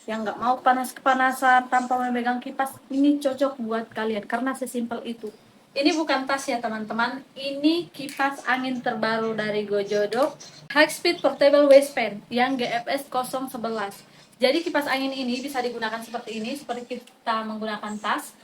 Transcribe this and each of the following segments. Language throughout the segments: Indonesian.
yang nggak mau panas-kepanasan tanpa memegang kipas, ini cocok buat kalian karena sesimpel itu. Ini bukan tas ya teman-teman, ini kipas angin terbaru dari Gojodo, High Speed Portable Waistband yang GFS 011. Jadi kipas angin ini bisa digunakan seperti ini, seperti kita menggunakan tas.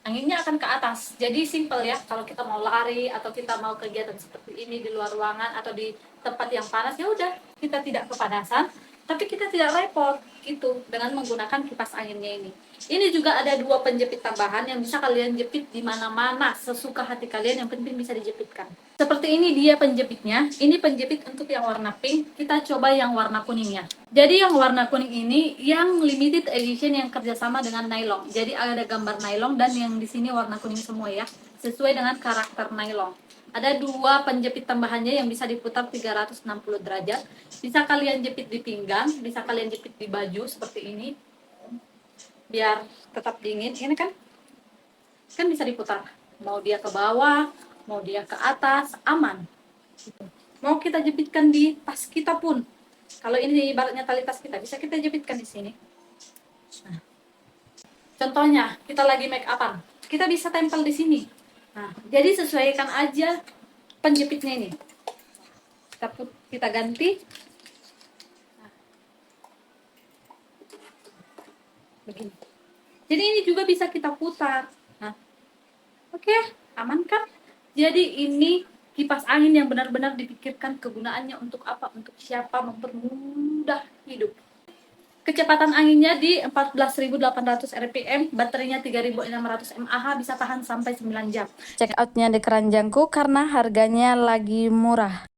Anginnya akan ke atas, jadi simple ya. Kalau kita mau lari atau kita mau kegiatan seperti ini di luar ruangan atau di tempat yang panas, ya udah, kita tidak kepanasan tapi kita tidak repot gitu dengan menggunakan kipas anginnya ini. Ini juga ada 2 penjepit tambahan yang bisa kalian jepit di mana-mana sesuka hati kalian, yang penting bisa dijepitkan. Seperti ini dia penjepitnya. Ini penjepit untuk yang warna pink, kita coba yang warna kuningnya. Jadi yang warna kuning ini yang limited edition yang kerjasama dengan nylon. Jadi ada gambar nylon dan yang di sini warna kuning semua ya, sesuai dengan karakter nylon. Ada 2 penjepit tambahannya yang bisa diputar 360 derajat. Bisa kalian jepit di pinggang, bisa kalian jepit di baju seperti ini. Biar tetap dingin. Ini kan bisa diputar. Mau dia ke bawah, mau dia ke atas, aman. Mau kita jepitkan di tas kita pun. Kalau ini ibaratnya tali tas kita, bisa kita jepitkan di sini. Nah, contohnya, kita lagi make upan, kita bisa tempel di sini. Nah, jadi sesuaikan aja penjepitnya ini. Kita ganti. Nah, begini. Jadi ini juga bisa kita putar. Nah, oke, aman kan? Jadi ini kipas angin yang benar-benar dipikirkan kegunaannya untuk apa, untuk siapa, mempermudah hidup. Kecepatan anginnya di 14.800 rpm, baterainya 3.600 mAh, bisa tahan sampai 9 jam. Check outnya di keranjangku karena harganya lagi murah.